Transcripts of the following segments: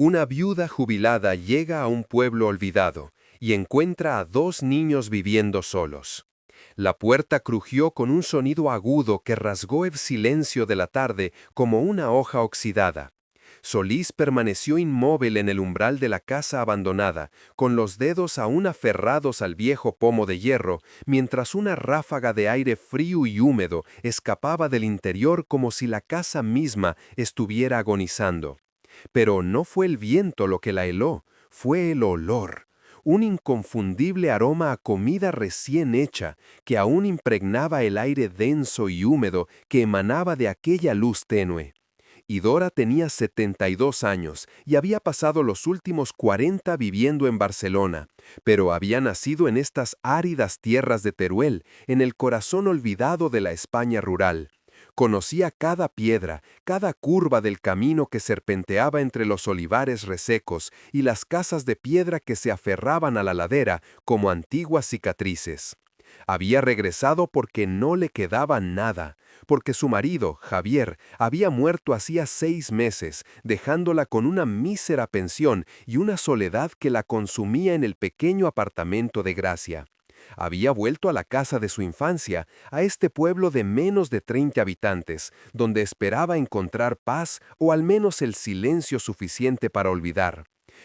Una viuda jubilada llega a un pueblo olvidado y encuentra a dos niños viviendo solos. La puerta crujió con un sonido agudo que rasgó el silencio de la tarde como una hoja oxidada. Solís permaneció inmóvil en el umbral de la casa abandonada, con los dedos aún aferrados al viejo pomo de hierro, mientras una ráfaga de aire frío y húmedo escapaba del interior como si la casa misma estuviera agonizando. Pero no fue el viento lo que la heló, fue el olor, un inconfundible aroma a comida recién hecha que aún impregnaba el aire denso y húmedo que emanaba de aquella luz tenue. Y Dora tenía 72 años y había pasado los últimos 40 viviendo en Barcelona, pero había nacido en estas áridas tierras de Teruel, en el corazón olvidado de la España rural. Conocía cada piedra, cada curva del camino que serpenteaba entre los olivares resecos y las casas de piedra que se aferraban a la ladera como antiguas cicatrices. Había regresado porque no le quedaba nada, porque su marido, Javier, había muerto hacía 6 meses, dejándola con una mísera pensión y una soledad que la consumía en el pequeño apartamento de Gracia. Había vuelto a la casa de su infancia, a este pueblo de menos de 30 habitantes, donde esperaba encontrar paz o al menos el silencio suficiente para olvidar.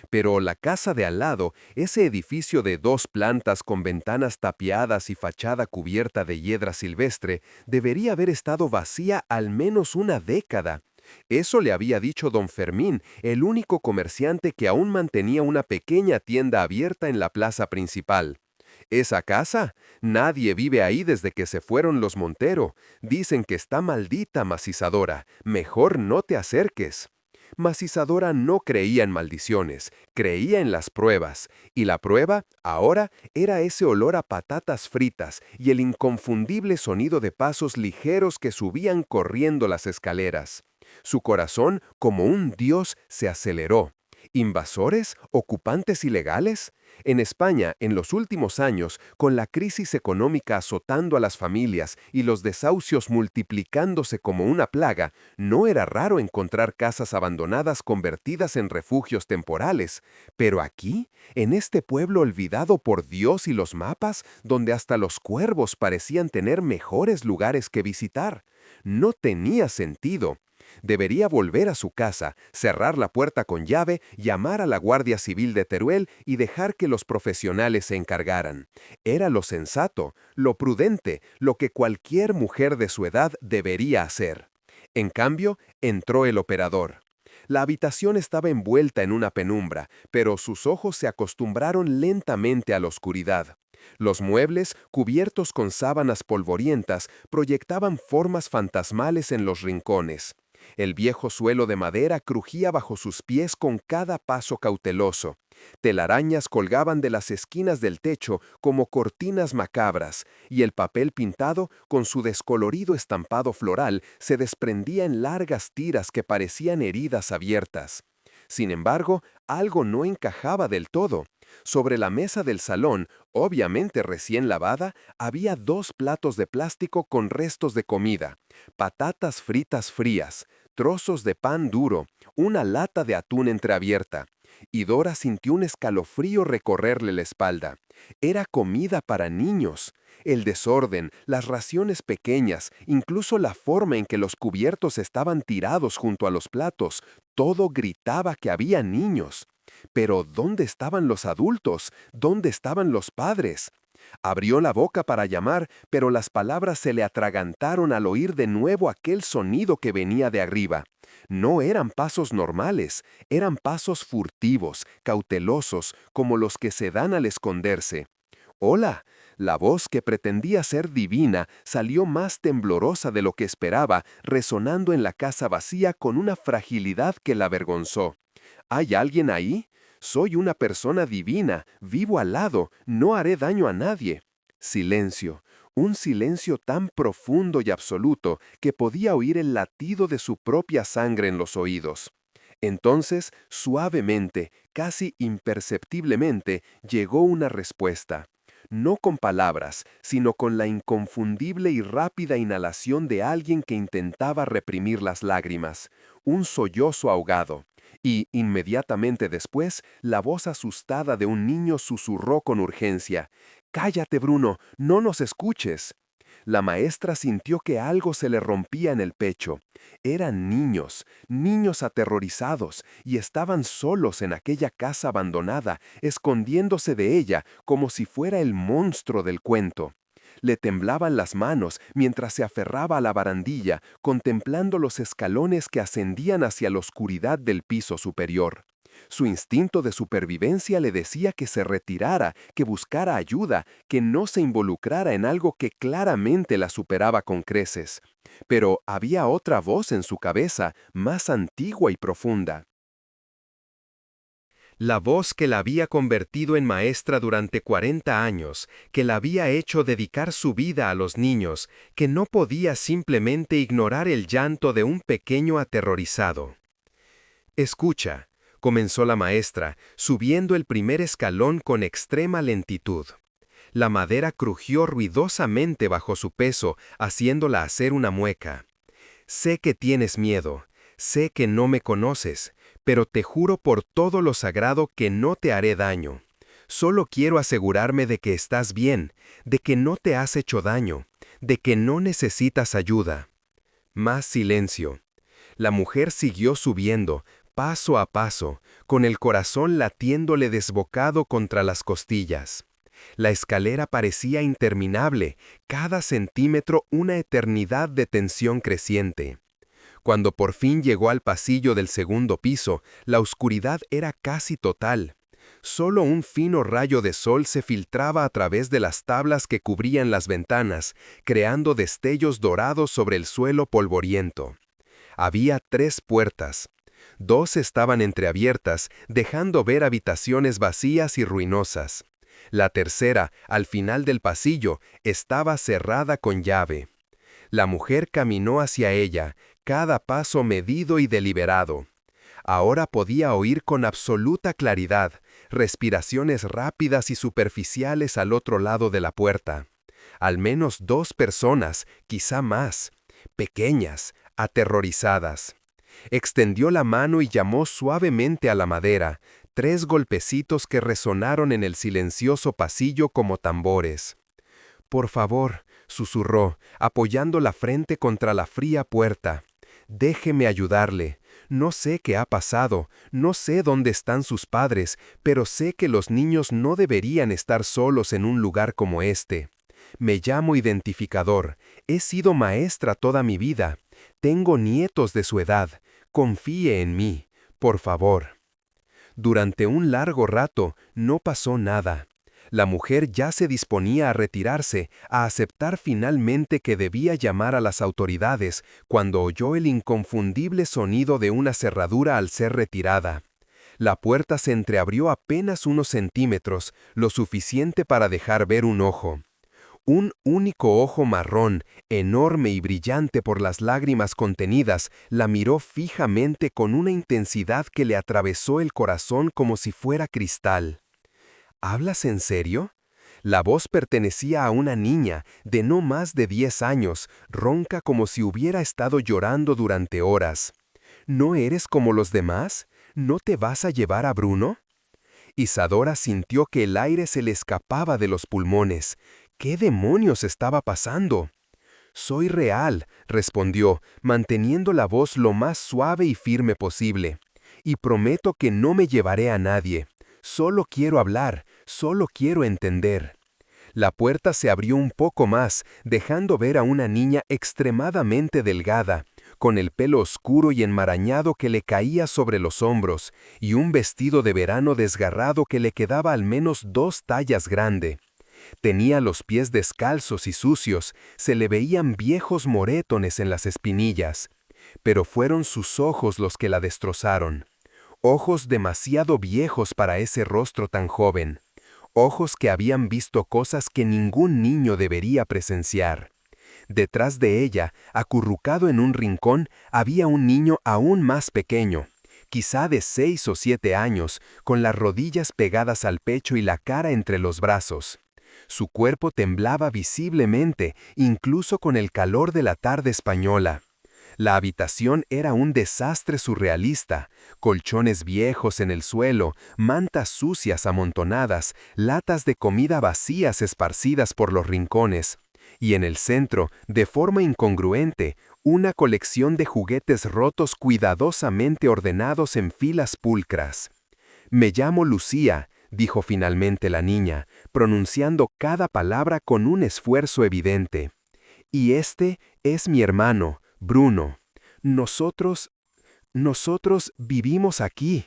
Pero la casa de al lado, ese edificio de 2 plantas con ventanas tapiadas y fachada cubierta de hiedra silvestre, debería haber estado vacía al menos una década. Eso le había dicho don Fermín, el único comerciante que aún mantenía una pequeña tienda abierta en la plaza principal. Esa casa, nadie vive ahí desde que se fueron los Montero. Dicen que está maldita, Macisadora. Mejor no te acerques. Macisadora no creía en maldiciones, creía en las pruebas, y la prueba, ahora, era ese olor a patatas fritas y el inconfundible sonido de pasos ligeros que subían corriendo las escaleras. Su corazón, como un dios, se aceleró. ¿Invasores? ¿Ocupantes ilegales? En España, en los últimos años, con la crisis económica azotando a las familias y los desahucios multiplicándose como una plaga, no era raro encontrar casas abandonadas convertidas en refugios temporales. Pero aquí, en este pueblo olvidado por Dios y los mapas, donde hasta los cuervos parecían tener mejores lugares que visitar, no tenía sentido. Debería volver a su casa, cerrar la puerta con llave, llamar a la Guardia Civil de Teruel y dejar que los profesionales se encargaran. Era lo sensato, lo prudente, lo que cualquier mujer de su edad debería hacer. En cambio, entró el operador. La habitación estaba envuelta en una penumbra, pero sus ojos se acostumbraron lentamente a la oscuridad. Los muebles, cubiertos con sábanas polvorientas, proyectaban formas fantasmales en los rincones. El viejo suelo de madera crujía bajo sus pies con cada paso cauteloso. Telarañas colgaban de las esquinas del techo como cortinas macabras, y el papel pintado, con su descolorido estampado floral, se desprendía en largas tiras que parecían heridas abiertas. Sin embargo, algo no encajaba del todo. Sobre la mesa del salón, obviamente recién lavada, había 2 platos de plástico con restos de comida, patatas fritas frías, trozos de pan duro, una lata de atún entreabierta. Y Dora sintió un escalofrío recorrerle la espalda. Era comida para niños. El desorden, las raciones pequeñas, incluso la forma en que los cubiertos estaban tirados junto a los platos, todo gritaba que había niños. Pero ¿dónde estaban los adultos? ¿Dónde estaban los padres? Abrió la boca para llamar, pero las palabras se le atragantaron al oír de nuevo aquel sonido que venía de arriba. No eran pasos normales, eran pasos furtivos, cautelosos, como los que se dan al esconderse. ¡Hola! La voz que pretendía ser divina salió más temblorosa de lo que esperaba, resonando en la casa vacía con una fragilidad que la avergonzó. ¿Hay alguien ahí? Soy una persona divina, vivo al lado, no haré daño a nadie. Silencio, un silencio tan profundo y absoluto que podía oír el latido de su propia sangre en los oídos. Entonces, suavemente, casi imperceptiblemente, llegó una respuesta. No con palabras, sino con la inconfundible y rápida inhalación de alguien que intentaba reprimir las lágrimas. Un sollozo ahogado. Y, inmediatamente después, la voz asustada de un niño susurró con urgencia: «¡Cállate, Bruno! ¡No nos escuches!». La maestra sintió que algo se le rompía en el pecho. Eran niños, niños aterrorizados, y estaban solos en aquella casa abandonada, escondiéndose de ella como si fuera el monstruo del cuento. Le temblaban las manos mientras se aferraba a la barandilla, contemplando los escalones que ascendían hacia la oscuridad del piso superior. Su instinto de supervivencia le decía que se retirara, que buscara ayuda, que no se involucrara en algo que claramente la superaba con creces. Pero había otra voz en su cabeza, más antigua y profunda. La voz que la había convertido en maestra durante 40 años, que la había hecho dedicar su vida a los niños, que no podía simplemente ignorar el llanto de un pequeño aterrorizado. «Escucha», comenzó la maestra, subiendo el primer escalón con extrema lentitud. La madera crujió ruidosamente bajo su peso, haciéndola hacer una mueca. «Sé que tienes miedo, sé que no me conoces, pero te juro por todo lo sagrado que no te haré daño. Solo quiero asegurarme de que estás bien, de que no te has hecho daño, de que no necesitas ayuda». Más silencio. La mujer siguió subiendo, paso a paso, con el corazón latiéndole desbocado contra las costillas. La escalera parecía interminable, cada centímetro una eternidad de tensión creciente. Cuando por fin llegó al pasillo del segundo piso, la oscuridad era casi total. Solo un fino rayo de sol se filtraba a través de las tablas que cubrían las ventanas, creando destellos dorados sobre el suelo polvoriento. Había 3 puertas. 2 estaban entreabiertas, dejando ver habitaciones vacías y ruinosas. La tercera, al final del pasillo, estaba cerrada con llave. La mujer caminó hacia ella, cada paso medido y deliberado. Ahora podía oír con absoluta claridad, respiraciones rápidas y superficiales al otro lado de la puerta. Al menos 2 personas, quizá más, pequeñas, aterrorizadas. Extendió la mano y llamó suavemente a la madera, 3 golpecitos que resonaron en el silencioso pasillo como tambores. «Por favor», susurró, apoyando la frente contra la fría puerta. «Déjeme ayudarle. No sé qué ha pasado, no sé dónde están sus padres, pero sé que los niños no deberían estar solos en un lugar como este. Me llamo identificador, he sido maestra toda mi vida. Tengo nietos de su edad. Confíe en mí, por favor». Durante un largo rato no pasó nada. La mujer ya se disponía a retirarse, a aceptar finalmente que debía llamar a las autoridades, cuando oyó el inconfundible sonido de una cerradura al ser retirada. La puerta se entreabrió apenas unos centímetros, lo suficiente para dejar ver un ojo. Un único ojo marrón, enorme y brillante por las lágrimas contenidas, la miró fijamente con una intensidad que le atravesó el corazón como si fuera cristal. «¿Hablas en serio?». La voz pertenecía a una niña, de no más de 10 años, ronca como si hubiera estado llorando durante horas. «¿No eres como los demás? ¿No te vas a llevar a Bruno?». Isadora sintió que el aire se le escapaba de los pulmones. ¿Qué demonios estaba pasando? «Soy real», respondió, manteniendo la voz lo más suave y firme posible. «Y prometo que no me llevaré a nadie. Solo quiero hablar, solo quiero entender». La puerta se abrió un poco más, dejando ver a una niña extremadamente delgada, con el pelo oscuro y enmarañado que le caía sobre los hombros, y un vestido de verano desgarrado que le quedaba al menos 2 tallas grande. Tenía los pies descalzos y sucios, se le veían viejos moretones en las espinillas. Pero fueron sus ojos los que la destrozaron. Ojos demasiado viejos para ese rostro tan joven. Ojos que habían visto cosas que ningún niño debería presenciar. Detrás de ella, acurrucado en un rincón, había un niño aún más pequeño, quizá de 6 o 7 años, con las rodillas pegadas al pecho y la cara entre los brazos. Su cuerpo temblaba visiblemente, incluso con el calor de la tarde española. La habitación era un desastre surrealista, colchones viejos en el suelo, mantas sucias amontonadas, latas de comida vacías esparcidas por los rincones, y en el centro, de forma incongruente, una colección de juguetes rotos cuidadosamente ordenados en filas pulcras. «Me llamo Lucía», dijo finalmente la niña, pronunciando cada palabra con un esfuerzo evidente. «Y este es mi hermano, Bruno. Nosotros vivimos aquí».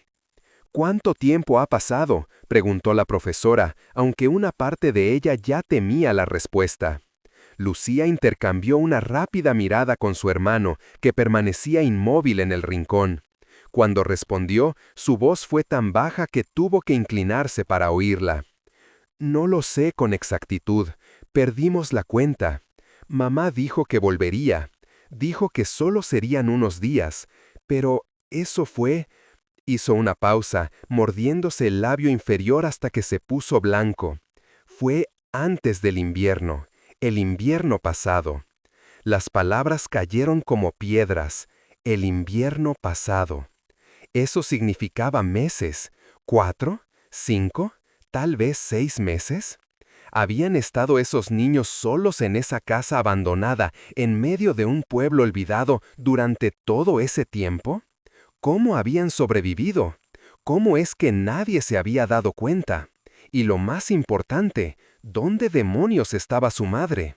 «¿Cuánto tiempo ha pasado?», preguntó la profesora, aunque una parte de ella ya temía la respuesta. Lucía intercambió una rápida mirada con su hermano, que permanecía inmóvil en el rincón. Cuando respondió, su voz fue tan baja que tuvo que inclinarse para oírla. «No lo sé con exactitud. Perdimos la cuenta. Mamá dijo que volvería. Dijo que solo serían unos días. Pero eso fue...» Hizo una pausa, mordiéndose el labio inferior hasta que se puso blanco. «Fue antes del invierno, el invierno pasado». Las palabras cayeron como piedras. El invierno pasado. Eso significaba meses. ¿4? ¿5? ¿Tal vez 6 meses? ¿Habían estado esos niños solos en esa casa abandonada, en medio de un pueblo olvidado, durante todo ese tiempo? ¿Cómo habían sobrevivido? ¿Cómo es que nadie se había dado cuenta? Y lo más importante, ¿dónde demonios estaba su madre?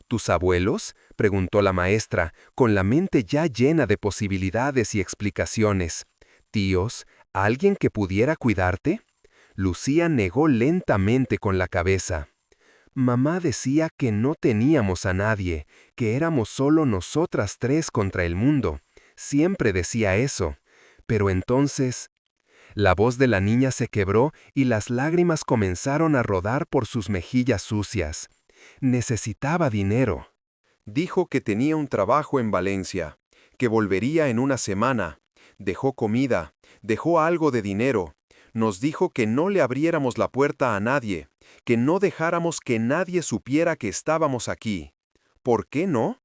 «¿Tus abuelos?», preguntó la maestra, con la mente ya llena de posibilidades y explicaciones. «¿Tíos? ¿Alguien que pudiera cuidarte?». Lucía negó lentamente con la cabeza. «Mamá decía que no teníamos a nadie, que éramos solo nosotras 3 contra el mundo. Siempre decía eso. Pero entonces...». La voz de la niña se quebró y las lágrimas comenzaron a rodar por sus mejillas sucias. Necesitaba dinero. Dijo que tenía un trabajo en Valencia, que volvería en una semana. Dejó comida, dejó algo de dinero. Nos dijo que no le abriéramos la puerta a nadie, que no dejáramos que nadie supiera que estábamos aquí. ¿Por qué no?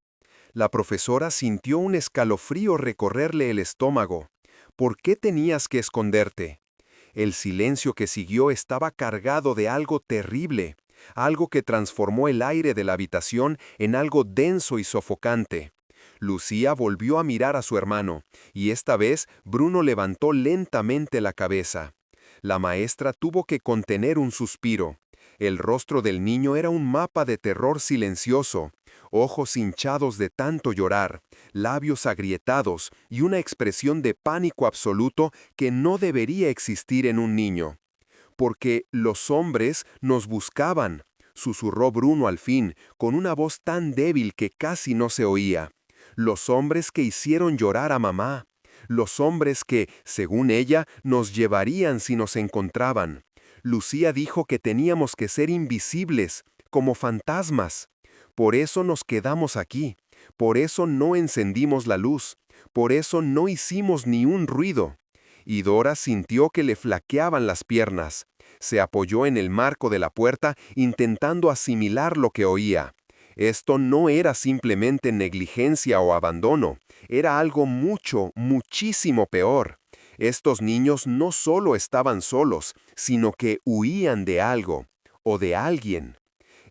La profesora sintió un escalofrío recorrerle el estómago. ¿Por qué tenías que esconderte? El silencio que siguió estaba cargado de algo terrible, algo que transformó el aire de la habitación en algo denso y sofocante. Lucía volvió a mirar a su hermano, y esta vez Bruno levantó lentamente la cabeza. La maestra tuvo que contener un suspiro. El rostro del niño era un mapa de terror silencioso, ojos hinchados de tanto llorar, labios agrietados y una expresión de pánico absoluto que no debería existir en un niño. «Porque los hombres nos buscaban», susurró Bruno al fin, con una voz tan débil que casi no se oía. «Los hombres que hicieron llorar a mamá. Los hombres que, según ella, nos llevarían si nos encontraban. Lucía dijo que teníamos que ser invisibles, como fantasmas. Por eso nos quedamos aquí. Por eso no encendimos la luz. Por eso no hicimos ni un ruido». Y Dora sintió que le flaqueaban las piernas. Se apoyó en el marco de la puerta intentando asimilar lo que oía. Esto no era simplemente negligencia o abandono, era algo mucho, muchísimo peor. Estos niños no solo estaban solos, sino que huían de algo, o de alguien.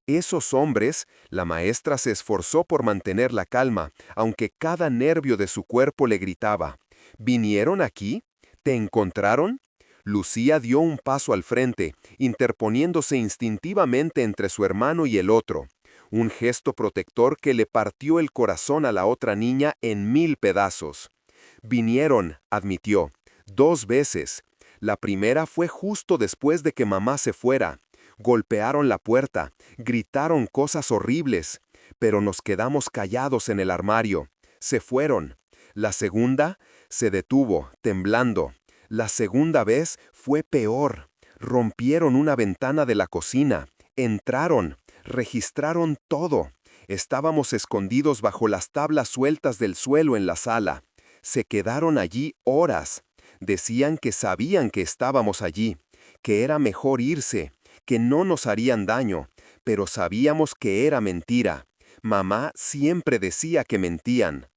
Esos hombres, la maestra se esforzó por mantener la calma, aunque cada nervio de su cuerpo le gritaba. ¿Vinieron aquí? ¿Te encontraron? Lucía dio un paso al frente, interponiéndose instintivamente entre su hermano y el otro. Un gesto protector que le partió el corazón a la otra niña en 1000 pedazos. «Vinieron», admitió, 2 veces. La primera fue justo después de que mamá se fuera. Golpearon la puerta, gritaron cosas horribles, pero nos quedamos callados en el armario. Se fueron. La segunda se detuvo, temblando. La segunda vez fue peor. Rompieron una ventana de la cocina. Entraron. Registraron todo. Estábamos escondidos bajo las tablas sueltas del suelo en la sala. Se quedaron allí horas. Decían que sabían que estábamos allí, que era mejor irse, que no nos harían daño, pero sabíamos que era mentira. Mamá siempre decía que mentían.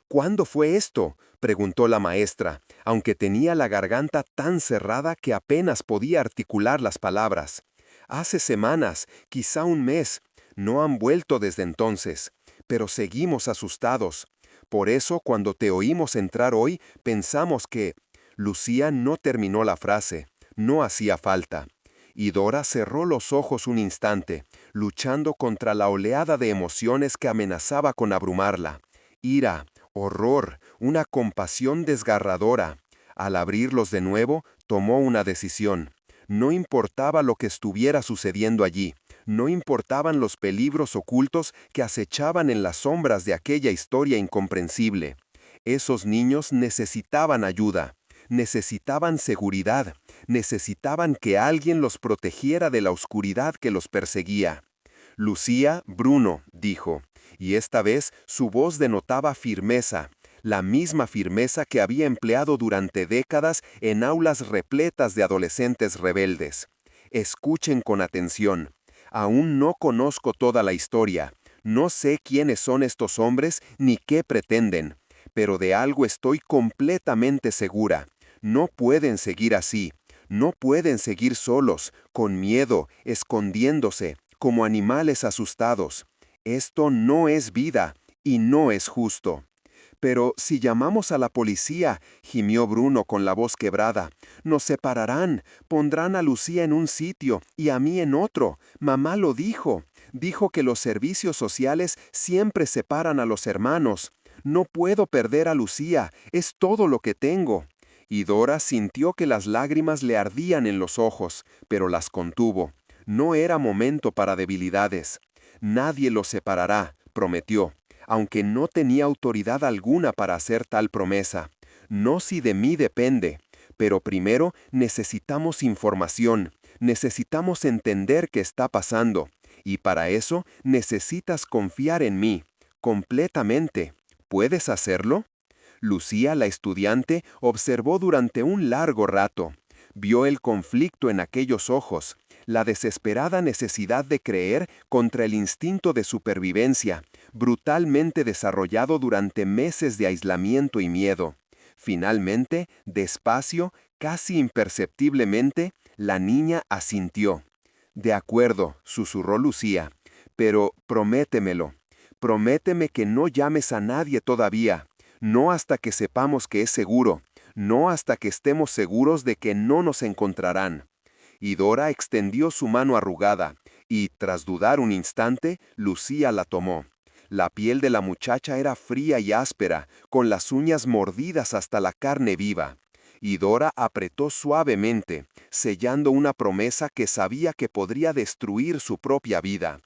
¿Cuándo fue esto?, preguntó la maestra, aunque tenía la garganta tan cerrada que apenas podía articular las palabras. Hace semanas, quizá un mes. No han vuelto desde entonces, pero seguimos asustados. Por eso, cuando te oímos entrar hoy, pensamos que... Lucía no terminó la frase. No hacía falta. Y Dora cerró los ojos un instante, luchando contra la oleada de emociones que amenazaba con abrumarla. Ira, horror, una compasión desgarradora. Al abrirlos de nuevo, tomó una decisión. No importaba lo que estuviera sucediendo allí, no importaban los peligros ocultos que acechaban en las sombras de aquella historia incomprensible. Esos niños necesitaban ayuda, necesitaban seguridad, necesitaban que alguien los protegiera de la oscuridad que los perseguía. Lucía, Bruno, dijo, y esta vez su voz denotaba firmeza, la misma firmeza que había empleado durante décadas en aulas repletas de adolescentes rebeldes. Escuchen con atención. Aún no conozco toda la historia. No sé quiénes son estos hombres ni qué pretenden. Pero de algo estoy completamente segura. No pueden seguir así. No pueden seguir solos, con miedo, escondiéndose, como animales asustados. Esto no es vida y no es justo. Pero si llamamos a la policía, gimió Bruno con la voz quebrada, nos separarán, pondrán a Lucía en un sitio y a mí en otro. Mamá lo dijo. Dijo que los servicios sociales siempre separan a los hermanos. No puedo perder a Lucía, es todo lo que tengo. Y Dora sintió que las lágrimas le ardían en los ojos, pero las contuvo. No era momento para debilidades. Nadie los separará, prometió, aunque no tenía autoridad alguna para hacer tal promesa. No si de mí depende, pero primero necesitamos información, necesitamos entender qué está pasando, y para eso necesitas confiar en mí, completamente. ¿Puedes hacerlo? Lucía, la estudiante, observó durante un largo rato. Vio el conflicto en aquellos ojos, la desesperada necesidad de creer contra el instinto de supervivencia, brutalmente desarrollado durante meses de aislamiento y miedo. Finalmente, despacio, casi imperceptiblemente, la niña asintió. «De acuerdo», susurró Lucía, «pero prométemelo. Prométeme que no llames a nadie todavía. No hasta que sepamos que es seguro, no hasta que estemos seguros de que no nos encontrarán». Y Dora extendió su mano arrugada, y, tras dudar un instante, Lucía la tomó. La piel de la muchacha era fría y áspera, con las uñas mordidas hasta la carne viva. Y Dora apretó suavemente, sellando una promesa que sabía que podría destruir su propia vida.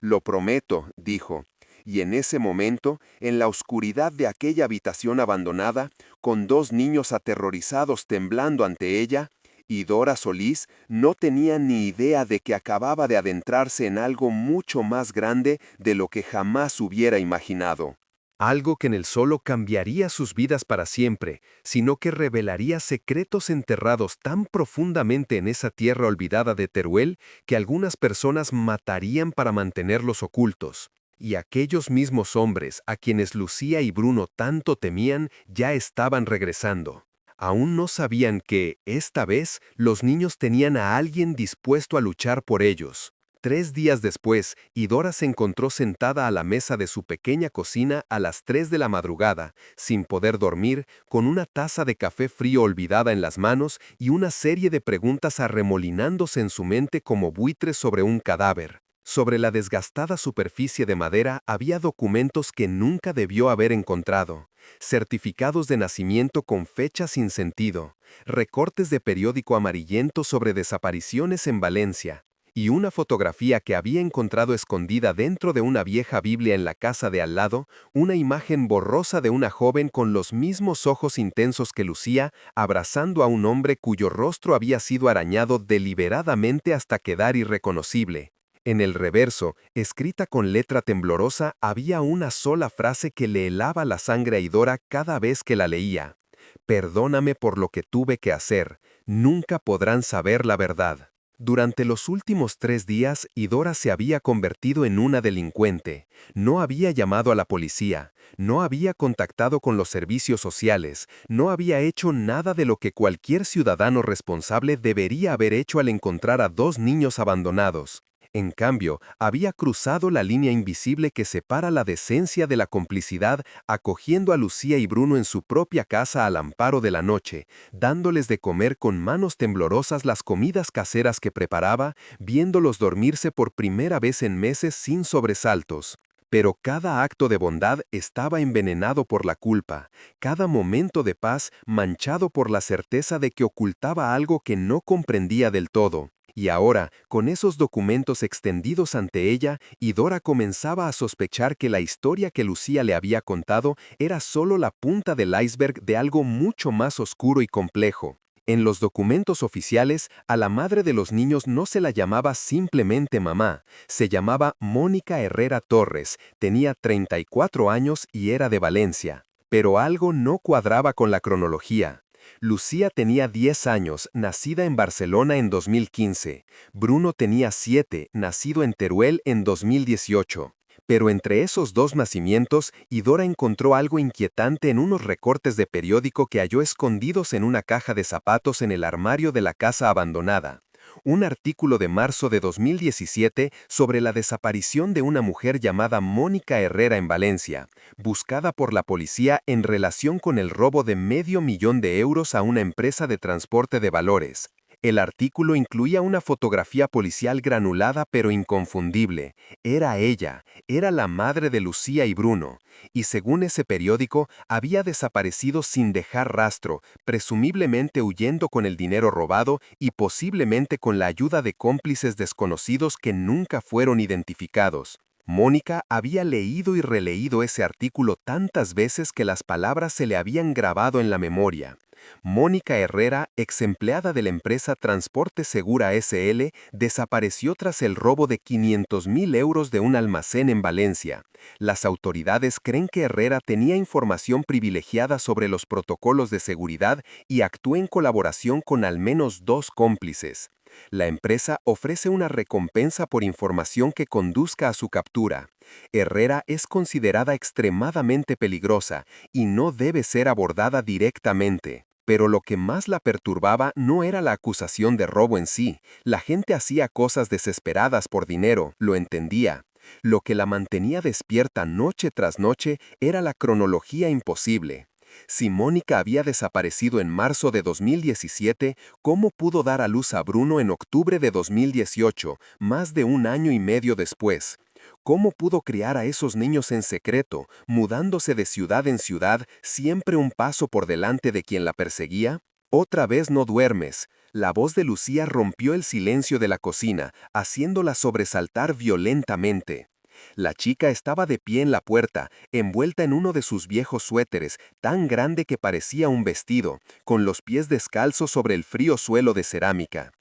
«Lo prometo», dijo. Y en ese momento, en la oscuridad de aquella habitación abandonada, con dos niños aterrorizados temblando ante ella, y Dora Solís no tenía ni idea de que acababa de adentrarse en algo mucho más grande de lo que jamás hubiera imaginado. Algo que en el solo cambiaría sus vidas para siempre, sino que revelaría secretos enterrados tan profundamente en esa tierra olvidada de Teruel que algunas personas matarían para mantenerlos ocultos. Y aquellos mismos hombres a quienes Lucía y Bruno tanto temían ya estaban regresando. Aún no sabían que, esta vez, los niños tenían a alguien dispuesto a luchar por ellos. 3 días después, Idora se encontró sentada a la mesa de su pequeña cocina a las 3 de la madrugada, sin poder dormir, con una taza de café frío olvidada en las manos y una serie de preguntas arremolinándose en su mente como buitres sobre un cadáver. Sobre la desgastada superficie de madera había documentos que nunca debió haber encontrado, certificados de nacimiento con fechas sin sentido, recortes de periódico amarillento sobre desapariciones en Valencia, y una fotografía que había encontrado escondida dentro de una vieja Biblia en la casa de al lado, una imagen borrosa de una joven con los mismos ojos intensos que Lucía, abrazando a un hombre cuyo rostro había sido arañado deliberadamente hasta quedar irreconocible. En el reverso, escrita con letra temblorosa, había una sola frase que le helaba la sangre a Idora cada vez que la leía. «Perdóname por lo que tuve que hacer. Nunca podrán saber la verdad». Durante los últimos 3 días, Idora se había convertido en una delincuente. No había llamado a la policía, no había contactado con los servicios sociales, no había hecho nada de lo que cualquier ciudadano responsable debería haber hecho al encontrar a 2 niños abandonados. En cambio, había cruzado la línea invisible que separa la decencia de la complicidad, acogiendo a Lucía y Bruno en su propia casa al amparo de la noche, dándoles de comer con manos temblorosas las comidas caseras que preparaba, viéndolos dormirse por primera vez en meses sin sobresaltos. Pero cada acto de bondad estaba envenenado por la culpa, cada momento de paz manchado por la certeza de que ocultaba algo que no comprendía del todo. Y ahora, con esos documentos extendidos ante ella, Idora comenzaba a sospechar que la historia que Lucía le había contado era solo la punta del iceberg de algo mucho más oscuro y complejo. En los documentos oficiales, a la madre de los niños no se la llamaba simplemente mamá, se llamaba Mónica Herrera Torres, tenía 34 años y era de Valencia. Pero algo no cuadraba con la cronología. Lucía tenía 10 años, nacida en Barcelona en 2015. Bruno tenía 7, nacido en Teruel en 2018. Pero entre esos 2 nacimientos, Idora encontró algo inquietante en unos recortes de periódico que halló escondidos en una caja de zapatos en el armario de la casa abandonada. Un artículo de marzo de 2017 sobre la desaparición de una mujer llamada Mónica Herrera en Valencia, buscada por la policía en relación con el robo de $500,000 a una empresa de transporte de valores. El artículo incluía una fotografía policial granulada pero inconfundible. Era ella, era la madre de Lucía y Bruno, y según ese periódico, había desaparecido sin dejar rastro, presumiblemente huyendo con el dinero robado y posiblemente con la ayuda de cómplices desconocidos que nunca fueron identificados. Mónica había leído y releído ese artículo tantas veces que las palabras se le habían grabado en la memoria. Mónica Herrera, ex empleada de la empresa Transporte Segura SL, desapareció tras el robo de €500,000 de un almacén en Valencia. Las autoridades creen que Herrera tenía información privilegiada sobre los protocolos de seguridad y actuó en colaboración con al menos 2 cómplices. La empresa ofrece una recompensa por información que conduzca a su captura. Herrera es considerada extremadamente peligrosa y no debe ser abordada directamente. Pero lo que más la perturbaba no era la acusación de robo en sí. La gente hacía cosas desesperadas por dinero, lo entendía. Lo que la mantenía despierta noche tras noche era la cronología imposible. Si Mónica había desaparecido en marzo de 2017, ¿cómo pudo dar a luz a Bruno en octubre de 2018, más de un año y medio después? ¿Cómo pudo criar a esos niños en secreto, mudándose de ciudad en ciudad, siempre un paso por delante de quien la perseguía? Otra vez no duermes. La voz de Lucía rompió el silencio de la cocina, haciéndola sobresaltar violentamente. La chica estaba de pie en la puerta, envuelta en uno de sus viejos suéteres, tan grande que parecía un vestido, con los pies descalzos sobre el frío suelo de cerámica.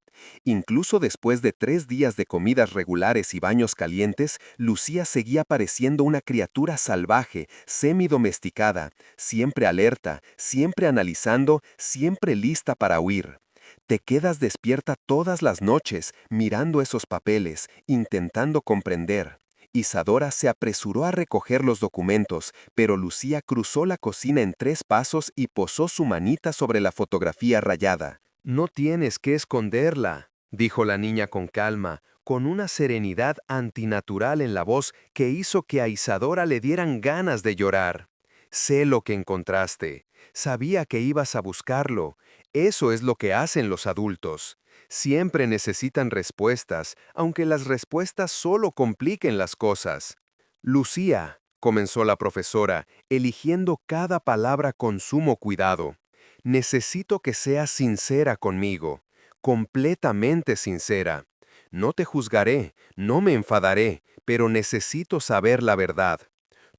Incluso después de 3 días de comidas regulares y baños calientes, Lucía seguía pareciendo una criatura salvaje, semi-domesticada, siempre alerta, siempre analizando, siempre lista para huir. Te quedas despierta todas las noches, mirando esos papeles, intentando comprender. Isadora se apresuró a recoger los documentos, pero Lucía cruzó la cocina en 3 pasos y posó su manita sobre la fotografía rayada. «No tienes que esconderla», dijo la niña con calma, con una serenidad antinatural en la voz que hizo que a Isadora le dieran ganas de llorar. «Sé lo que encontraste. Sabía que ibas a buscarlo. Eso es lo que hacen los adultos. Siempre necesitan respuestas, aunque las respuestas solo compliquen las cosas». «Lucía», comenzó la profesora, eligiendo cada palabra con sumo cuidado, «necesito que seas sincera conmigo, completamente sincera. No te juzgaré, no me enfadaré, pero necesito saber la verdad.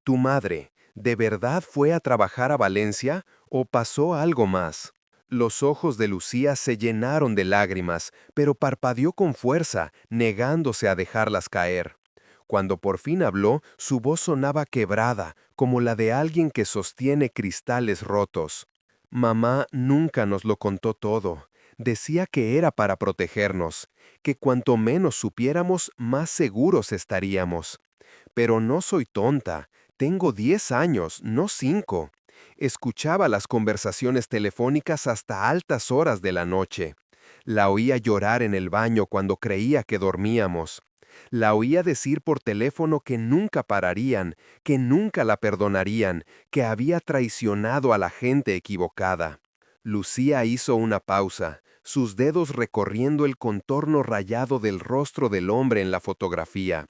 ¿Tu madre de verdad fue a trabajar a Valencia o pasó algo más?» Los ojos de Lucía se llenaron de lágrimas, pero parpadeó con fuerza, negándose a dejarlas caer. Cuando por fin habló, su voz sonaba quebrada, como la de alguien que sostiene cristales rotos. «Mamá nunca nos lo contó todo. Decía que era para protegernos, que cuanto menos supiéramos, más seguros estaríamos. Pero no soy tonta, tengo 10 años, no 5. Escuchaba las conversaciones telefónicas hasta altas horas de la noche. La oía llorar en el baño cuando creía que dormíamos. La oía decir por teléfono que nunca pararían, que nunca la perdonarían, que había traicionado a la gente equivocada. Lucía hizo una pausa, sus dedos recorriendo el contorno rayado del rostro del hombre en la fotografía.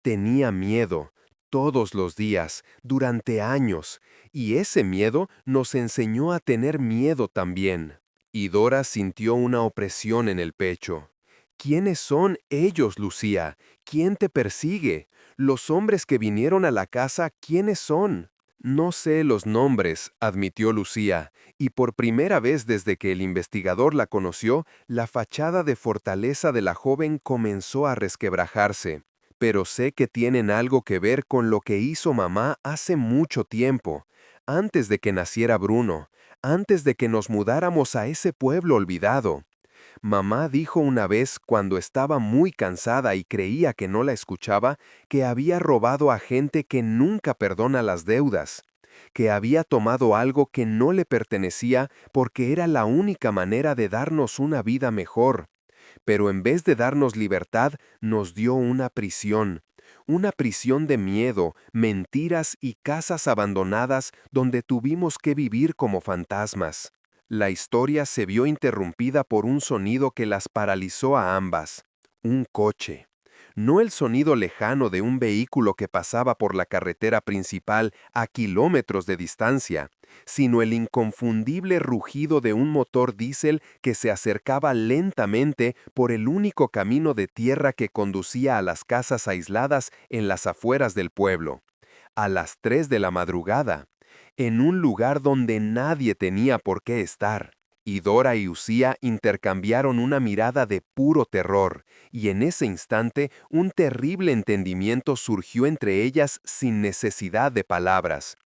Tenía miedo, todos los días, durante años, y ese miedo nos enseñó a tener miedo también. Y Dora sintió una opresión en el pecho. ¿Quiénes son ellos, Lucía? ¿Quién te persigue? Los hombres que vinieron a la casa, ¿quiénes son? No sé los nombres, admitió Lucía, y por primera vez desde que el investigador la conoció, la fachada de fortaleza de la joven comenzó a resquebrajarse. Pero sé que tienen algo que ver con lo que hizo mamá hace mucho tiempo, antes de que naciera Bruno, antes de que nos mudáramos a ese pueblo olvidado. Mamá dijo una vez, cuando estaba muy cansada y creía que no la escuchaba, que había robado a gente que nunca perdona las deudas, que había tomado algo que no le pertenecía porque era la única manera de darnos una vida mejor. Pero en vez de darnos libertad, nos dio una prisión de miedo, mentiras y casas abandonadas donde tuvimos que vivir como fantasmas. La historia se vio interrumpida por un sonido que las paralizó a ambas. Un coche. No el sonido lejano de un vehículo que pasaba por la carretera principal a kilómetros de distancia, sino el inconfundible rugido de un motor diésel que se acercaba lentamente por el único camino de tierra que conducía a las casas aisladas en las afueras del pueblo. A las 3 de la madrugada, en un lugar donde nadie tenía por qué estar. Y Dora y Usía intercambiaron una mirada de puro terror, y en ese instante un terrible entendimiento surgió entre ellas sin necesidad de palabras.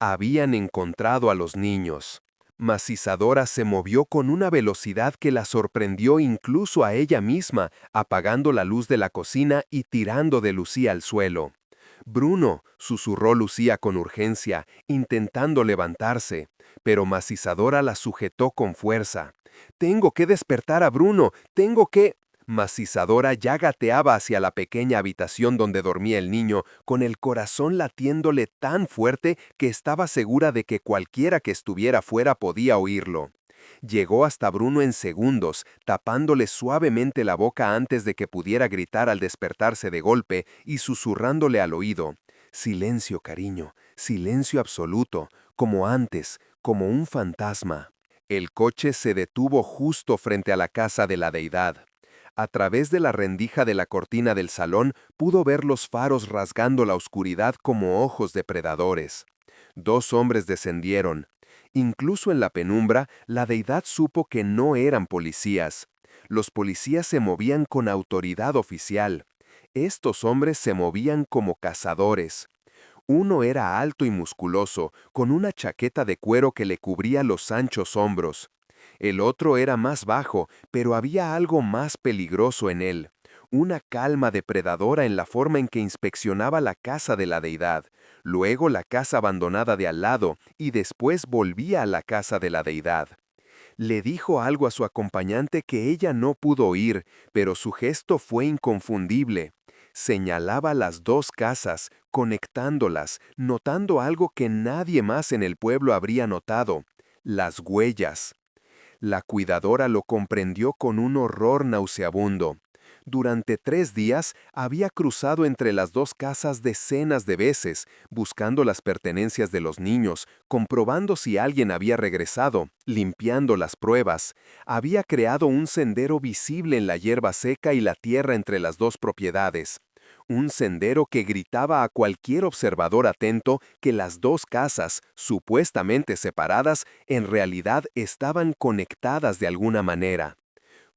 Habían encontrado a los niños. Mas Isadora se movió con una velocidad que la sorprendió incluso a ella misma, apagando la luz de la cocina y tirando de Lucía al suelo. Bruno, susurró Lucía con urgencia, intentando levantarse, pero Isadora la sujetó con fuerza. Tengo que despertar a Bruno, tengo que... Isadora ya gateaba hacia la pequeña habitación donde dormía el niño, con el corazón latiéndole tan fuerte que estaba segura de que cualquiera que estuviera fuera podía oírlo. Llegó hasta Bruno en segundos, tapándole suavemente la boca antes de que pudiera gritar al despertarse de golpe y susurrándole al oído. Silencio, cariño, silencio absoluto, como antes, como un fantasma. El coche se detuvo justo frente a la casa de la deidad. A través de la rendija de la cortina del salón pudo ver los faros rasgando la oscuridad como ojos depredadores. 2 hombres descendieron. Incluso en la penumbra, la deidad supo que no eran policías. Los policías se movían con autoridad oficial. Estos hombres se movían como cazadores. Uno era alto y musculoso, con una chaqueta de cuero que le cubría los anchos hombros. El otro era más bajo, pero había algo más peligroso en él. Una calma depredadora en la forma en que inspeccionaba la casa de la deidad, luego la casa abandonada de al lado y después volvía a la casa de la deidad. Le dijo algo a su acompañante que ella no pudo oír, pero su gesto fue inconfundible. Señalaba las 2 casas, conectándolas, notando algo que nadie más en el pueblo habría notado: las huellas. La cuidadora lo comprendió con un horror nauseabundo. Durante 3 días había cruzado entre las 2 casas decenas de veces, buscando las pertenencias de los niños, comprobando si alguien había regresado, limpiando las pruebas. Había creado un sendero visible en la hierba seca y la tierra entre las 2 propiedades. Un sendero que gritaba a cualquier observador atento que las 2 casas, supuestamente separadas, en realidad estaban conectadas de alguna manera.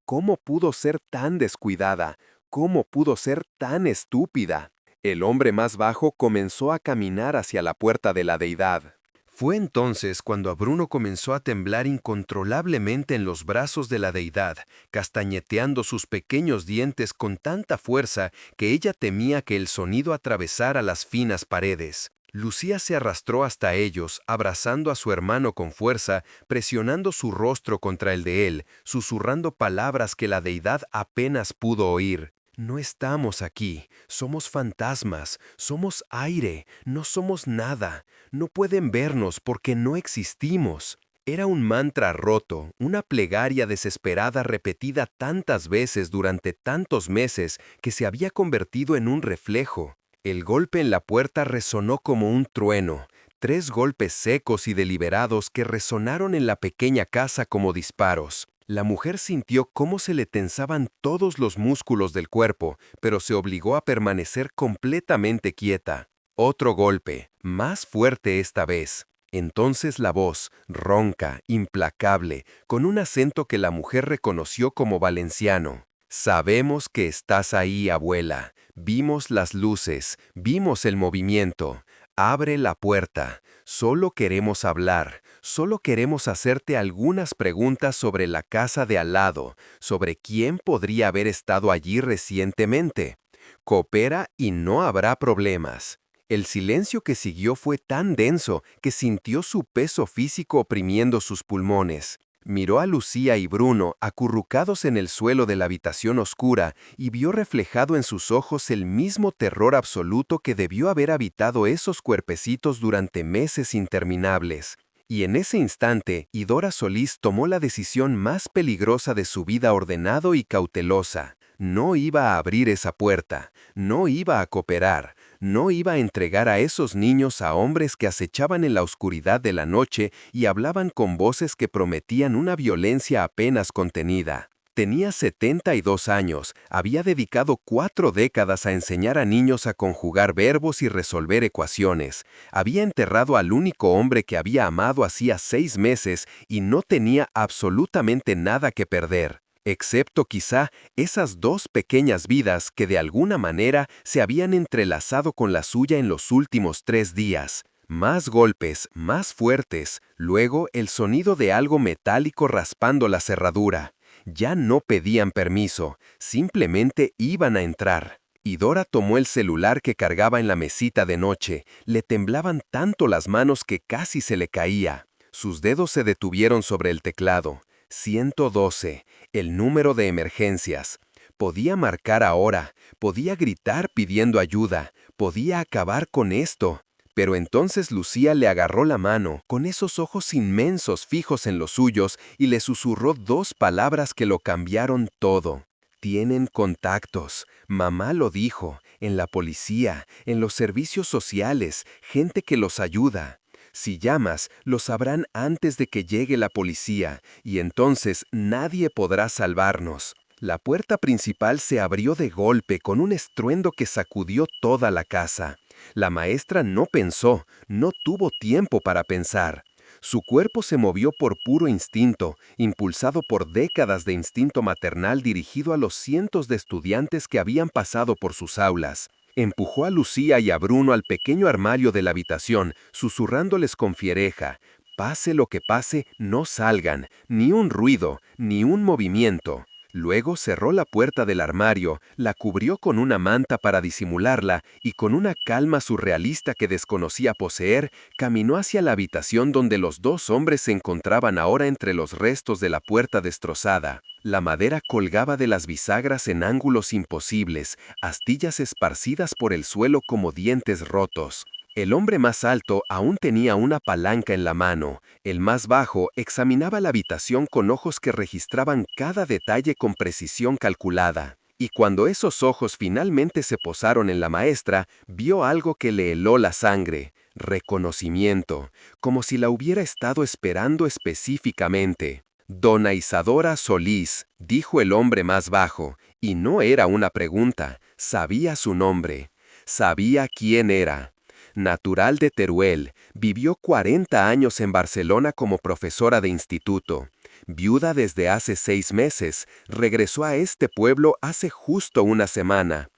¿Cómo pudo ser tan descuidada? ¿Cómo pudo ser tan estúpida? El hombre más bajo comenzó a caminar hacia la puerta de la deidad. Fue entonces cuando a Bruno comenzó a temblar incontrolablemente en los brazos de la deidad, castañeteando sus pequeños dientes con tanta fuerza que ella temía que el sonido atravesara las finas paredes. Lucía se arrastró hasta ellos, abrazando a su hermano con fuerza, presionando su rostro contra el de él, susurrando palabras que la deidad apenas pudo oír. No estamos aquí, somos fantasmas, somos aire, no somos nada. No pueden vernos porque no existimos. Era un mantra roto, una plegaria desesperada repetida tantas veces durante tantos meses que se había convertido en un reflejo. El golpe en la puerta resonó como un trueno, 3 golpes secos y deliberados que resonaron en la pequeña casa como disparos. La mujer sintió cómo se le tensaban todos los músculos del cuerpo, pero se obligó a permanecer completamente quieta. Otro golpe, más fuerte esta vez. Entonces la voz, ronca, implacable, con un acento que la mujer reconoció como valenciano. Sabemos que estás ahí, abuela. Vimos las luces, vimos el movimiento. Abre la puerta. Solo queremos hablar. Solo queremos hacerte algunas preguntas sobre la casa de al lado, sobre quién podría haber estado allí recientemente. Coopera y no habrá problemas. El silencio que siguió fue tan denso que sintió su peso físico oprimiendo sus pulmones. Miró a Lucía y Bruno acurrucados en el suelo de la habitación oscura y vio reflejado en sus ojos el mismo terror absoluto que debió haber habitado esos cuerpecitos durante meses interminables. Y en ese instante, Idora Solís tomó la decisión más peligrosa de su vida, ordenado y cautelosa. No iba a abrir esa puerta, no iba a cooperar, no iba a entregar a esos niños a hombres que acechaban en la oscuridad de la noche y hablaban con voces que prometían una violencia apenas contenida. Tenía 72 años, había dedicado 4 décadas a enseñar a niños a conjugar verbos y resolver ecuaciones. Había enterrado al único hombre que había amado hacía 6 meses y no tenía absolutamente nada que perder, excepto quizá esas 2 pequeñas vidas que de alguna manera se habían entrelazado con la suya en los últimos 3 días. Más golpes, más fuertes, luego el sonido de algo metálico raspando la cerradura. Ya no pedían permiso, simplemente iban a entrar. Idora tomó el celular que cargaba en la mesita de noche. Le temblaban tanto las manos que casi se le caía. Sus dedos se detuvieron sobre el teclado. 112, el número de emergencias. Podía marcar ahora, podía gritar pidiendo ayuda, podía acabar con esto. Pero entonces Lucía le agarró la mano, con esos ojos inmensos fijos en los suyos, y le susurró 2 palabras que lo cambiaron todo. Tienen contactos, mamá lo dijo, en la policía, en los servicios sociales, gente que los ayuda. Si llamas, lo sabrán antes de que llegue la policía, y entonces nadie podrá salvarnos. La puerta principal se abrió de golpe con un estruendo que sacudió toda la casa. La maestra no pensó, no tuvo tiempo para pensar. Su cuerpo se movió por puro instinto, impulsado por décadas de instinto maternal dirigido a los cientos de estudiantes que habían pasado por sus aulas. Empujó a Lucía y a Bruno al pequeño armario de la habitación, susurrándoles con fiereja: pase lo que pase, no salgan, ni un ruido, ni un movimiento. Luego cerró la puerta del armario, la cubrió con una manta para disimularla y con una calma surrealista que desconocía poseer, caminó hacia la habitación donde los 2 hombres se encontraban ahora entre los restos de la puerta destrozada. La madera colgaba de las bisagras en ángulos imposibles, astillas esparcidas por el suelo como dientes rotos. El hombre más alto aún tenía una palanca en la mano. El más bajo examinaba la habitación con ojos que registraban cada detalle con precisión calculada. Y cuando esos ojos finalmente se posaron en la maestra, vio algo que le heló la sangre: reconocimiento, como si la hubiera estado esperando específicamente. Dona Isadora Solís, dijo el hombre más bajo, y no era una pregunta, sabía su nombre, sabía quién era. Natural de Teruel, vivió 40 años en Barcelona como profesora de instituto. Viuda desde hace 6 meses, regresó a este pueblo hace justo una semana.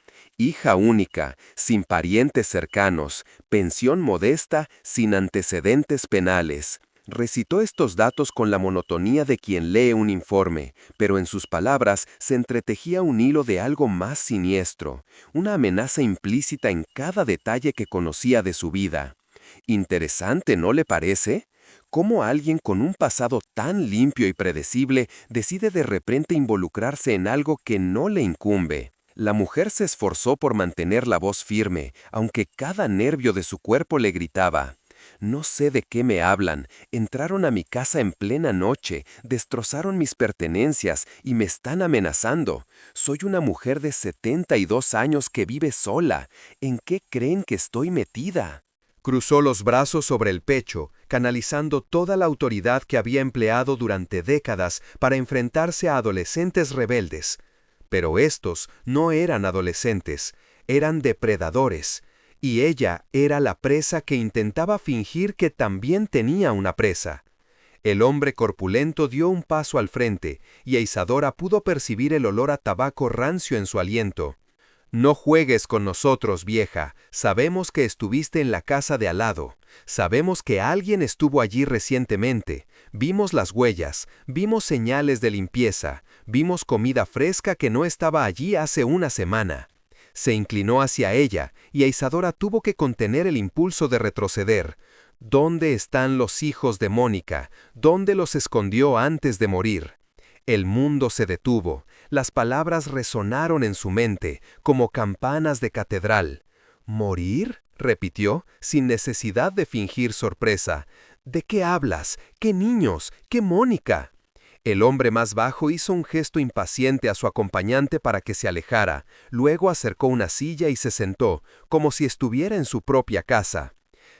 Hija única, sin parientes cercanos, pensión modesta, sin antecedentes penales. Recitó estos datos con la monotonía de quien lee un informe, pero en sus palabras se entretejía un hilo de algo más siniestro, una amenaza implícita en cada detalle que conocía de su vida. Interesante, ¿no le parece? ¿Cómo alguien con un pasado tan limpio y predecible decide de repente involucrarse en algo que no le incumbe? La mujer se esforzó por mantener la voz firme, aunque cada nervio de su cuerpo le gritaba: «No sé de qué me hablan, entraron a mi casa en plena noche, destrozaron mis pertenencias y me están amenazando. Soy una mujer de 72 años que vive sola. ¿En qué creen que estoy metida?». Cruzó los brazos sobre el pecho, canalizando toda la autoridad que había empleado durante décadas para enfrentarse a adolescentes rebeldes. Pero estos no eran adolescentes, eran depredadores, y ella era la presa que intentaba fingir que también tenía una presa. El hombre corpulento dio un paso al frente, y Isadora pudo percibir el olor a tabaco rancio en su aliento. «No juegues con nosotros, vieja. Sabemos que estuviste en la casa de al lado. Sabemos que alguien estuvo allí recientemente. Vimos las huellas, vimos señales de limpieza, vimos comida fresca que no estaba allí hace una semana». Se inclinó hacia ella, y Isadora tuvo que contener el impulso de retroceder. ¿Dónde están los hijos de Mónica? ¿Dónde los escondió antes de morir? El mundo se detuvo. Las palabras resonaron en su mente, como campanas de catedral. «¿Morir?», repitió, sin necesidad de fingir sorpresa. «¿De qué hablas? ¿Qué niños? ¿Qué Mónica?». El hombre más bajo hizo un gesto impaciente a su acompañante para que se alejara. Luego acercó una silla y se sentó, como si estuviera en su propia casa.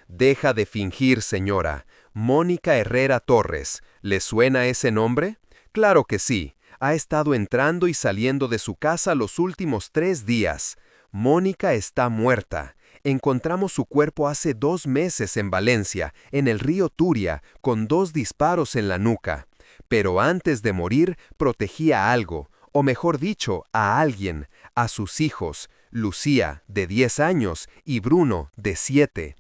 «Deja de fingir, señora. Mónica Herrera Torres. ¿Le suena ese nombre?». «Claro que sí. Ha estado entrando y saliendo de su casa los últimos 3 días. Mónica está muerta. Encontramos su cuerpo hace 2 meses en Valencia, en el río Turia, con 2 disparos en la nuca. Pero antes de morir, protegía a algo, o mejor dicho, a alguien, a sus hijos, Lucía, de 10 años, y Bruno, de 7.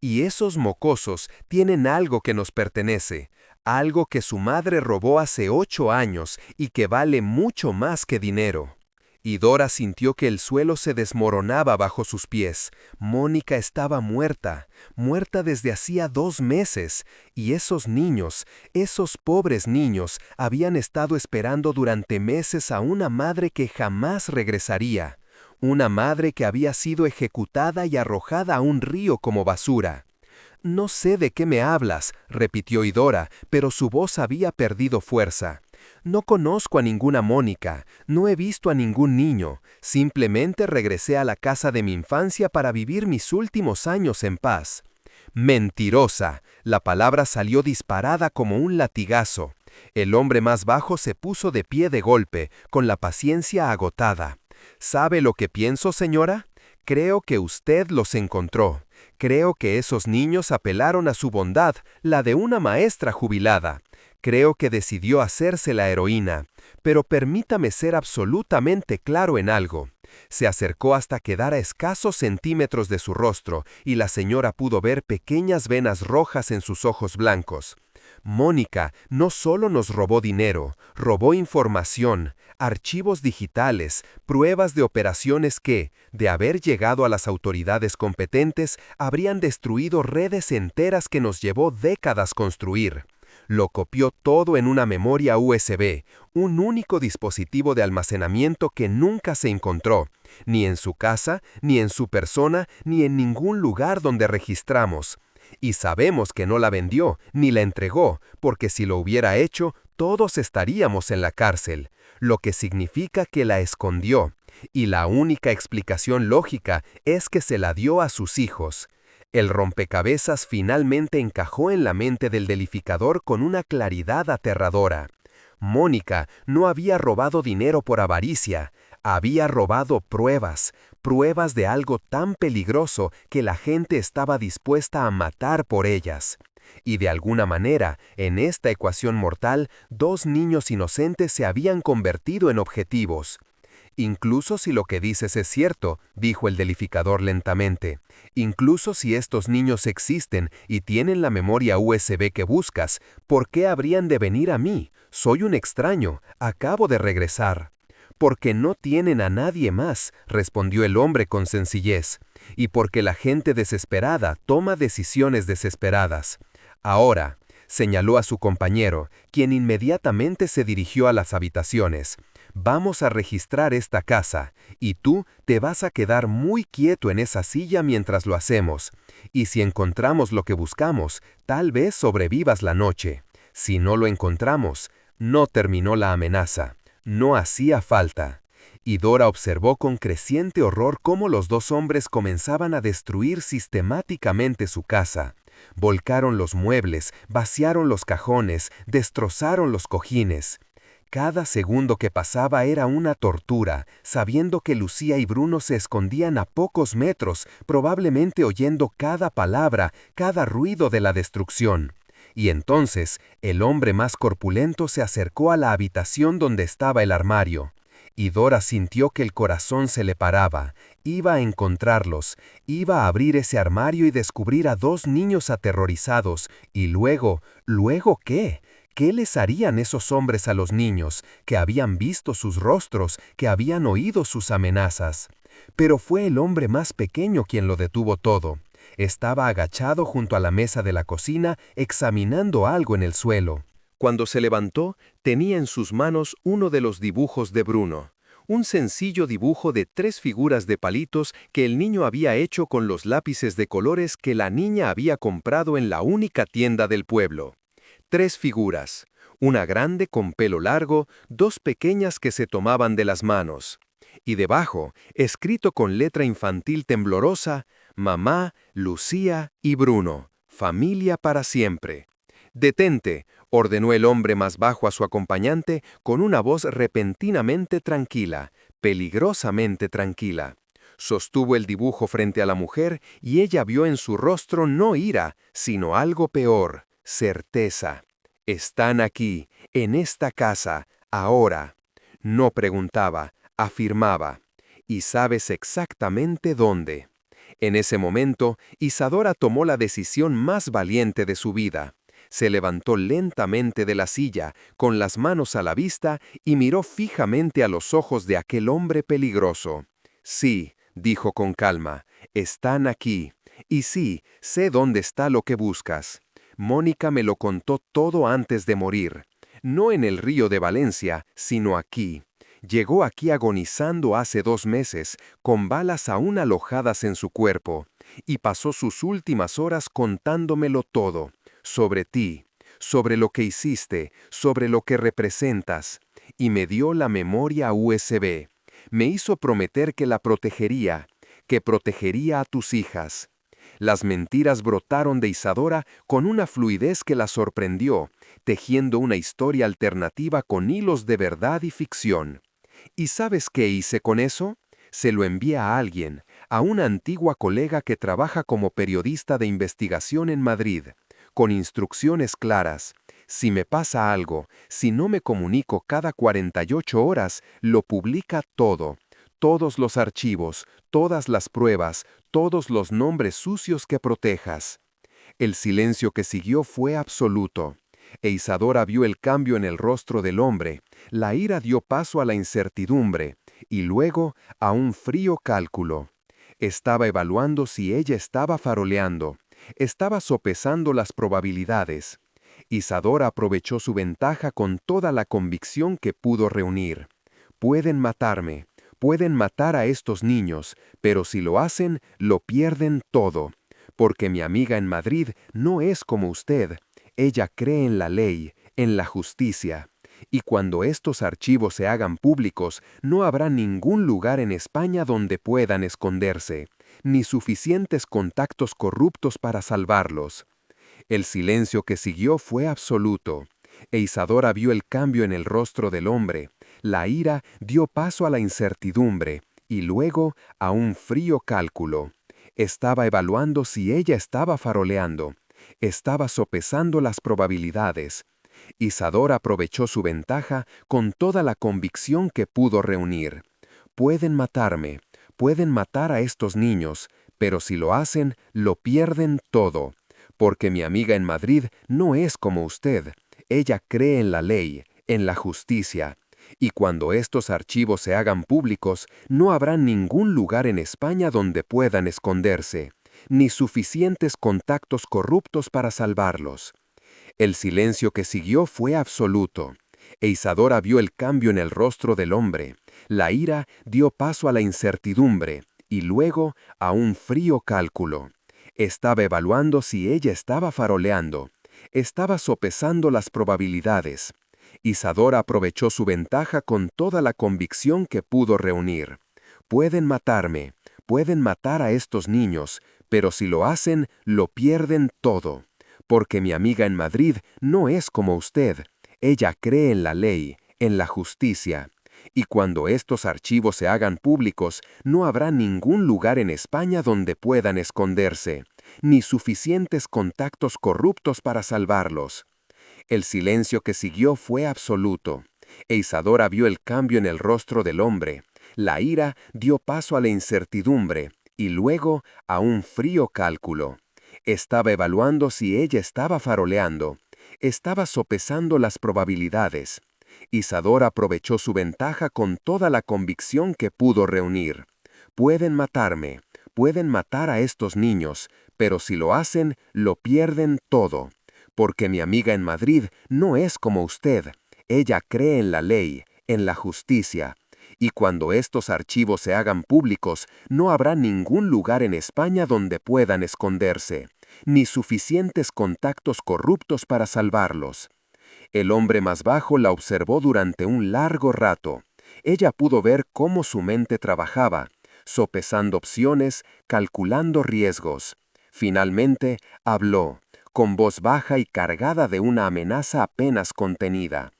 Y esos mocosos tienen algo que nos pertenece, algo que su madre robó hace 8 años y que vale mucho más que dinero». Y Dora sintió que el suelo se desmoronaba bajo sus pies. Mónica estaba muerta, muerta desde hacía 2 meses, y esos niños, esos pobres niños, habían estado esperando durante meses a una madre que jamás regresaría. Una madre que había sido ejecutada y arrojada a un río como basura. «No sé de qué me hablas», repitió Idora, pero su voz había perdido fuerza. «No conozco a ninguna Mónica, no he visto a ningún niño, simplemente regresé a la casa de mi infancia para vivir mis últimos años en paz». «Mentirosa». La palabra salió disparada como un latigazo. El hombre más bajo se puso de pie de golpe, con la paciencia agotada. «¿Sabe lo que pienso, señora? Creo que usted los encontró. Creo que esos niños apelaron a su bondad, la de una maestra jubilada. Creo que decidió hacerse la heroína. Pero permítame ser absolutamente claro en algo». Se acercó hasta quedar a escasos centímetros de su rostro, y la señora pudo ver pequeñas venas rojas en sus ojos blancos. «Mónica no solo nos robó dinero, robó información, archivos digitales, pruebas de operaciones que, de haber llegado a las autoridades competentes, habrían destruido redes enteras que nos llevó décadas construir. Lo copió todo en una memoria USB, un único dispositivo de almacenamiento que nunca se encontró, ni en su casa, ni en su persona, ni en ningún lugar donde registramos. Y sabemos que no la vendió, ni la entregó, porque si lo hubiera hecho, todos estaríamos en la cárcel, lo que significa que la escondió. Y la única explicación lógica es que se la dio a sus hijos». El rompecabezas finalmente encajó en la mente del delificador con una claridad aterradora. Mónica no había robado dinero por avaricia, había robado pruebas, pruebas de algo tan peligroso que la gente estaba dispuesta a matar por ellas. Y de alguna manera, en esta ecuación mortal, 2 niños inocentes se habían convertido en objetivos. Incluso si lo que dices es cierto, dijo el delificador lentamente, incluso si estos niños existen y tienen la memoria USB que buscas, ¿por qué habrían de venir a mí? Soy un extraño, acabo de regresar. Porque no tienen a nadie más, respondió el hombre con sencillez, y porque la gente desesperada toma decisiones desesperadas. Ahora, señaló a su compañero, quien inmediatamente se dirigió a las habitaciones. Vamos a registrar esta casa, y tú te vas a quedar muy quieto en esa silla mientras lo hacemos. Y si encontramos lo que buscamos, tal vez sobrevivas la noche. Si no lo encontramos, no terminó la amenaza. No hacía falta. Y Dora observó con creciente horror cómo los dos hombres comenzaban a destruir sistemáticamente su casa. Volcaron los muebles, vaciaron los cajones, destrozaron los cojines. Cada segundo que pasaba era una tortura, sabiendo que Lucía y Bruno se escondían a pocos metros, probablemente oyendo cada palabra, cada ruido de la destrucción. Y entonces, el hombre más corpulento se acercó a la habitación donde estaba el armario. Y Dora sintió que el corazón se le paraba. Iba a encontrarlos, iba a abrir ese armario y descubrir a dos niños aterrorizados. Y luego, ¿luego qué? ¿Qué les harían esos hombres a los niños, que habían visto sus rostros, que habían oído sus amenazas? Pero fue el hombre más pequeño quien lo detuvo todo. Estaba agachado junto a la mesa de la cocina, examinando algo en el suelo. Cuando se levantó, tenía en sus manos uno de los dibujos de Bruno. Un sencillo dibujo de 3 figuras de palitos que el niño había hecho con los lápices de colores que la niña había comprado en la única tienda del pueblo. 3 figuras, una grande con pelo largo, 2 pequeñas que se tomaban de las manos. Y debajo, escrito con letra infantil temblorosa, Mamá, Lucía y Bruno, familia para siempre. «Detente», ordenó el hombre más bajo a su acompañante con una voz repentinamente tranquila, peligrosamente tranquila. Sostuvo el dibujo frente a la mujer y ella vio en su rostro no ira, sino algo peor. Certeza. Están aquí, en esta casa, ahora. No preguntaba, afirmaba. Y sabes exactamente dónde. En ese momento, Isadora tomó la decisión más valiente de su vida. Se levantó lentamente de la silla, con las manos a la vista, y miró fijamente a los ojos de aquel hombre peligroso. Sí, dijo con calma, están aquí. Y sí, sé dónde está lo que buscas. Mónica me lo contó todo antes de morir. No en el río de Valencia, sino aquí. Llegó aquí agonizando hace 2 meses, con balas aún alojadas en su cuerpo, y pasó sus últimas horas contándomelo todo, sobre ti, sobre lo que hiciste, sobre lo que representas, y me dio la memoria USB. Me hizo prometer que la protegería, que protegería a tus hijas. Las mentiras brotaron de Isadora con una fluidez que la sorprendió, tejiendo una historia alternativa con hilos de verdad y ficción. ¿Y sabes qué hice con eso? Se lo envié a alguien, a una antigua colega que trabaja como periodista de investigación en Madrid, con instrucciones claras. Si me pasa algo, si no me comunico cada 48 horas, lo publica todo. Todos los archivos, todas las pruebas, todos los nombres sucios que protejas. El silencio que siguió fue absoluto. E Isadora vio el cambio en el rostro del hombre. La ira dio paso a la incertidumbre, y luego a un frío cálculo. Estaba evaluando si ella estaba faroleando. Estaba sopesando las probabilidades. Isadora aprovechó su ventaja con toda la convicción que pudo reunir. Pueden matarme. Pueden matar a estos niños, pero si lo hacen, lo pierden todo. Porque mi amiga en Madrid no es como usted. Ella cree en la ley, en la justicia. Y cuando estos archivos se hagan públicos, no habrá ningún lugar en España donde puedan esconderse, ni suficientes contactos corruptos para salvarlos. El silencio que siguió fue absoluto. E Isadora vio el cambio en el rostro del hombre. La ira dio paso a la incertidumbre y luego a un frío cálculo. Estaba evaluando si ella estaba faroleando. Estaba sopesando las probabilidades. Isadora aprovechó su ventaja con toda la convicción que pudo reunir. pueden matar a estos niños, pero si lo hacen, lo pierden todo. Porque mi amiga en Madrid no es como usted. Ella cree en la ley, en la justicia. Y cuando estos archivos se hagan públicos, no habrá ningún lugar en España donde puedan esconderse, ni suficientes contactos corruptos para salvarlos. El silencio que siguió fue absoluto. E Isadora vio el cambio en el rostro del hombre. La ira dio paso a la incertidumbre, y luego a un frío cálculo. Estaba evaluando si ella estaba faroleando. Estaba sopesando las probabilidades. Isadora aprovechó su ventaja con toda la convicción que pudo reunir. Pueden matar a estos niños, pero si lo hacen, lo pierden todo. Porque mi amiga en Madrid no es como usted. Ella cree en la ley, en la justicia. Y cuando estos archivos se hagan públicos, no habrá ningún lugar en España donde puedan esconderse, ni suficientes contactos corruptos para salvarlos. El silencio que siguió fue absoluto. E Isadora vio el cambio en el rostro del hombre. La ira dio paso a la incertidumbre, y luego a un frío cálculo. Estaba evaluando si ella estaba faroleando. Estaba sopesando las probabilidades. Isadora aprovechó su ventaja con toda la convicción que pudo reunir. Pueden matar a estos niños, pero si lo hacen, lo pierden todo. Porque mi amiga en Madrid no es como usted. Ella cree en la ley, en la justicia. Y cuando estos archivos se hagan públicos, no habrá ningún lugar en España donde puedan esconderse, ni suficientes contactos corruptos para salvarlos. El hombre más bajo la observó durante un largo rato. Ella pudo ver cómo su mente trabajaba, sopesando opciones, calculando riesgos. Finalmente, habló, con voz baja y cargada de una amenaza apenas contenida.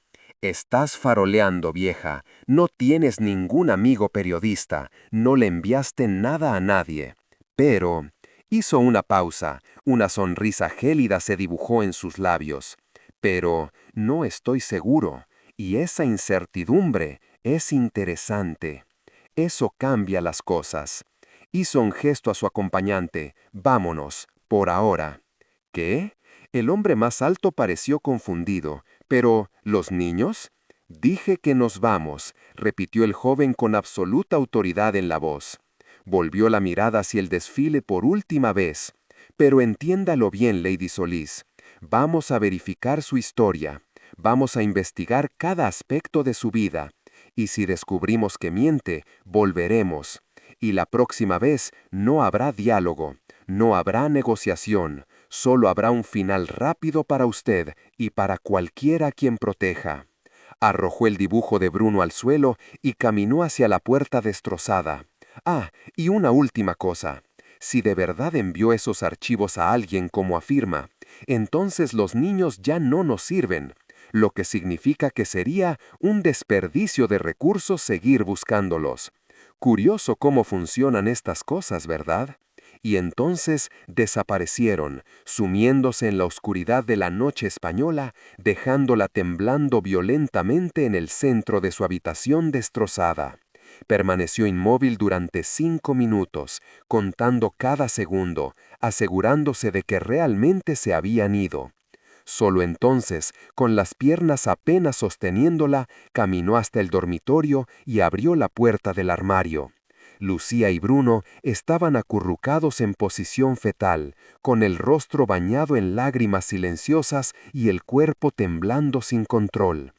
Estás faroleando, vieja. No tienes ningún amigo periodista. No le enviaste nada a nadie. Pero... Hizo una pausa. Una sonrisa gélida se dibujó en sus labios. Pero no estoy seguro. Y esa incertidumbre es interesante. Eso cambia las cosas. Hizo un gesto a su acompañante. Vámonos, por ahora. ¿Qué? El hombre más alto pareció confundido. ¿Pero los niños? Dije que nos vamos, repitió el joven con absoluta autoridad en la voz. Volvió la mirada hacia el desfile por última vez. Pero entiéndalo bien, Lady Solís. Vamos a verificar su historia. Vamos a investigar cada aspecto de su vida. Y si descubrimos que miente, volveremos. Y la próxima vez no habrá diálogo, no habrá negociación. Solo habrá un final rápido para usted y para cualquiera a quien proteja. Arrojó el dibujo de Bruno al suelo y caminó hacia la puerta destrozada. Ah, y una última cosa. Si de verdad envió esos archivos a alguien como afirma, entonces los niños ya no nos sirven, lo que significa que sería un desperdicio de recursos seguir buscándolos. Curioso cómo funcionan estas cosas, ¿verdad? Y entonces desaparecieron, sumiéndose en la oscuridad de la noche española, dejándola temblando violentamente en el centro de su habitación destrozada. Permaneció inmóvil durante 5 minutos, contando cada segundo, asegurándose de que realmente se habían ido. Solo entonces, con las piernas apenas sosteniéndola, caminó hasta el dormitorio y abrió la puerta del armario. Lucía y Bruno estaban acurrucados en posición fetal, con el rostro bañado en lágrimas silenciosas y el cuerpo temblando sin control.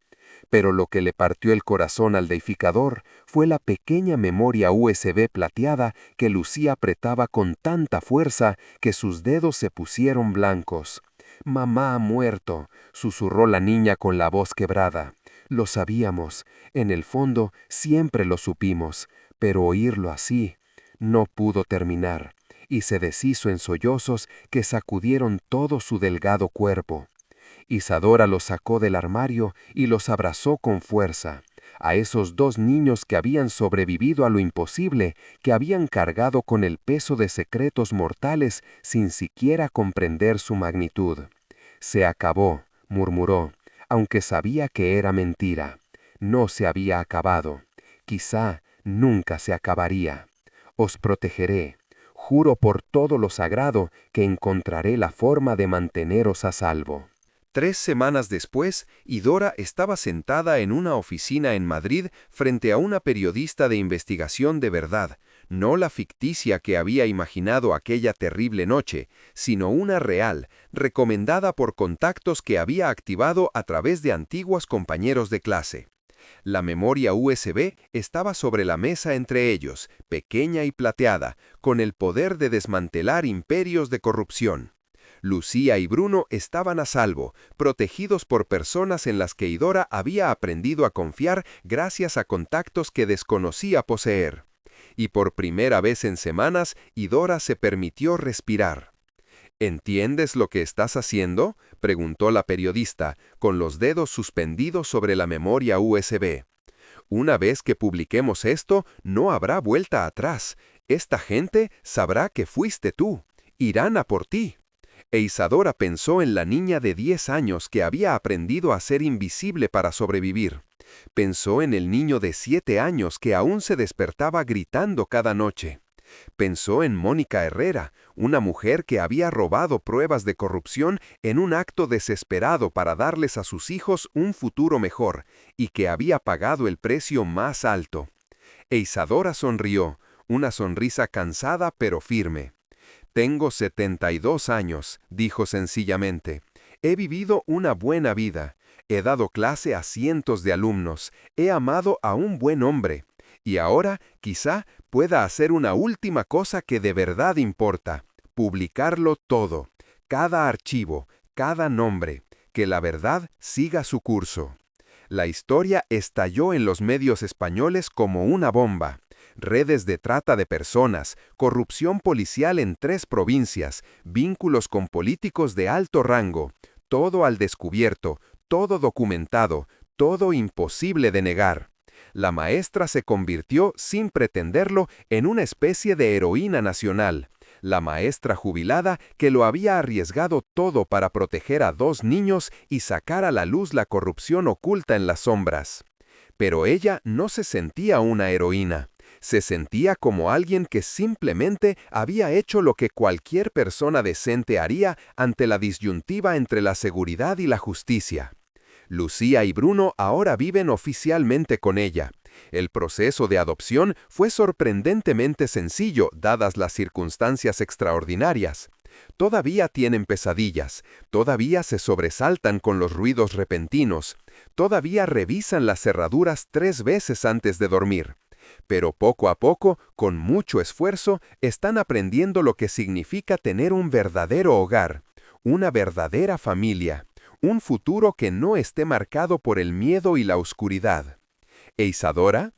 Pero lo que le partió el corazón al deificador fue la pequeña memoria USB plateada que Lucía apretaba con tanta fuerza que sus dedos se pusieron blancos. «Mamá ha muerto», susurró la niña con la voz quebrada. «Lo sabíamos, en el fondo siempre lo supimos, pero oírlo así...» No pudo terminar, y se deshizo en sollozos que sacudieron todo su delgado cuerpo. Isadora los sacó del armario y los abrazó con fuerza, a esos 2 niños que habían sobrevivido a lo imposible, que habían cargado con el peso de secretos mortales sin siquiera comprender su magnitud. «Se acabó», murmuró, aunque sabía que era mentira. No se había acabado. Quizá nunca se acabaría. Os protegeré. Juro por todo lo sagrado que encontraré la forma de manteneros a salvo. 3 semanas después, Idora estaba sentada en una oficina en Madrid frente a una periodista de investigación de verdad, no la ficticia que había imaginado aquella terrible noche, sino una real, recomendada por contactos que había activado a través de antiguos compañeros de clase. La memoria USB estaba sobre la mesa entre ellos, pequeña y plateada, con el poder de desmantelar imperios de corrupción. Lucía y Bruno estaban a salvo, protegidos por personas en las que Idora había aprendido a confiar gracias a contactos que desconocía poseer. Y por primera vez en semanas, Idora se permitió respirar. ¿Entiendes lo que estás haciendo?, preguntó la periodista, con los dedos suspendidos sobre la memoria USB. Una vez que publiquemos esto, no habrá vuelta atrás. Esta gente sabrá que fuiste tú. Irán a por ti. E Isadora pensó en la niña de 10 años que había aprendido a ser invisible para sobrevivir. Pensó en el niño de 7 años que aún se despertaba gritando cada noche. Pensó en Mónica Herrera, una mujer que había robado pruebas de corrupción en un acto desesperado para darles a sus hijos un futuro mejor, y que había pagado el precio más alto. E Isadora sonrió, una sonrisa cansada pero firme. «Tengo 72 años», dijo sencillamente. «He vivido una buena vida. He dado clase a cientos de alumnos. He amado a un buen hombre. Y ahora, quizá, pueda hacer una última cosa que de verdad importa: publicarlo todo, cada archivo, cada nombre, que la verdad siga su curso». La historia estalló en los medios españoles como una bomba. Redes de trata de personas, corrupción policial en 3 provincias, vínculos con políticos de alto rango, todo al descubierto, todo documentado, todo imposible de negar. La maestra se convirtió, sin pretenderlo, en una especie de heroína nacional. La maestra jubilada que lo había arriesgado todo para proteger a 2 niños y sacar a la luz la corrupción oculta en las sombras. Pero ella no se sentía una heroína. Se sentía como alguien que simplemente había hecho lo que cualquier persona decente haría ante la disyuntiva entre la seguridad y la justicia. Lucía y Bruno ahora viven oficialmente con ella. El proceso de adopción fue sorprendentemente sencillo, dadas las circunstancias extraordinarias. Todavía tienen pesadillas, todavía se sobresaltan con los ruidos repentinos, todavía revisan las cerraduras 3 veces antes de dormir. Pero poco a poco, con mucho esfuerzo, están aprendiendo lo que significa tener un verdadero hogar, una verdadera familia, un futuro que no esté marcado por el miedo y la oscuridad. ¿E Isadora?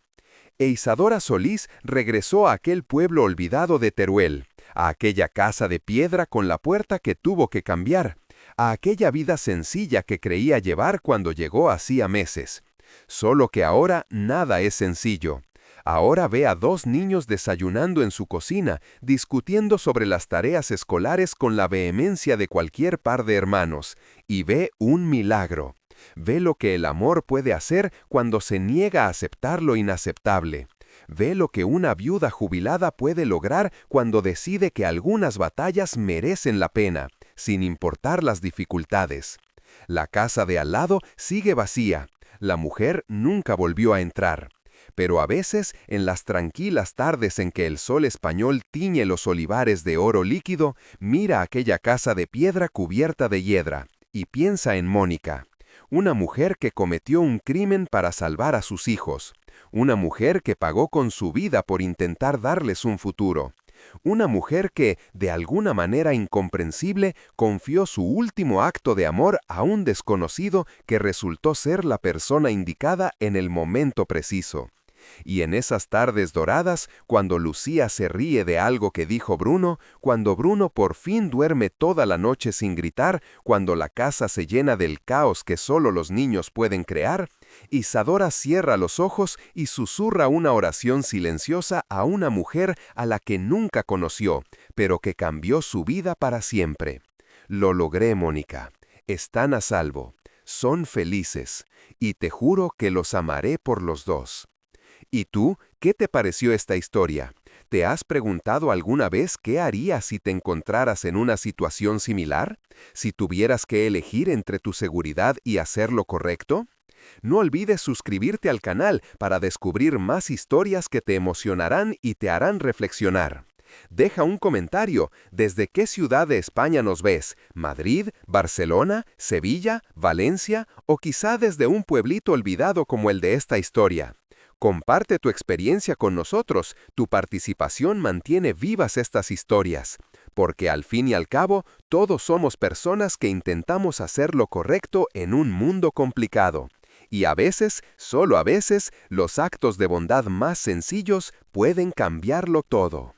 E Isadora Solís regresó a aquel pueblo olvidado de Teruel, a aquella casa de piedra con la puerta que tuvo que cambiar, a aquella vida sencilla que creía llevar cuando llegó hacía meses. Solo que ahora nada es sencillo. Ahora ve a 2 niños desayunando en su cocina, discutiendo sobre las tareas escolares con la vehemencia de cualquier par de hermanos, y ve un milagro. Ve lo que el amor puede hacer cuando se niega a aceptar lo inaceptable. Ve lo que una viuda jubilada puede lograr cuando decide que algunas batallas merecen la pena, sin importar las dificultades. La casa de al lado sigue vacía. La mujer nunca volvió a entrar. Pero a veces, en las tranquilas tardes en que el sol español tiñe los olivares de oro líquido, mira aquella casa de piedra cubierta de hiedra, y piensa en Mónica, una mujer que cometió un crimen para salvar a sus hijos, una mujer que pagó con su vida por intentar darles un futuro, una mujer que, de alguna manera incomprensible, confió su último acto de amor a un desconocido que resultó ser la persona indicada en el momento preciso. Y en esas tardes doradas, cuando Lucía se ríe de algo que dijo Bruno, cuando Bruno por fin duerme toda la noche sin gritar, cuando la casa se llena del caos que solo los niños pueden crear, Isadora cierra los ojos y susurra una oración silenciosa a una mujer a la que nunca conoció, pero que cambió su vida para siempre. Lo logré, Mónica. Están a salvo. Son felices. Y te juro que los amaré por los 2. ¿Y tú ¿Qué te pareció esta historia? ¿Te has preguntado alguna vez qué harías si te encontraras en una situación similar? ¿Si tuvieras que elegir entre tu seguridad y hacer lo correcto? No olvides suscribirte al canal para descubrir más historias que te emocionarán y te harán reflexionar. Deja un comentario. ¿Desde qué ciudad de España nos ves? ¿Madrid, Barcelona, Sevilla, Valencia o quizá desde un pueblito olvidado como el de esta historia? Comparte tu experiencia con nosotros. Tu participación mantiene vivas estas historias. Porque al fin y al cabo, todos somos personas que intentamos hacer lo correcto en un mundo complicado. Y a veces, solo a veces, los actos de bondad más sencillos pueden cambiarlo todo.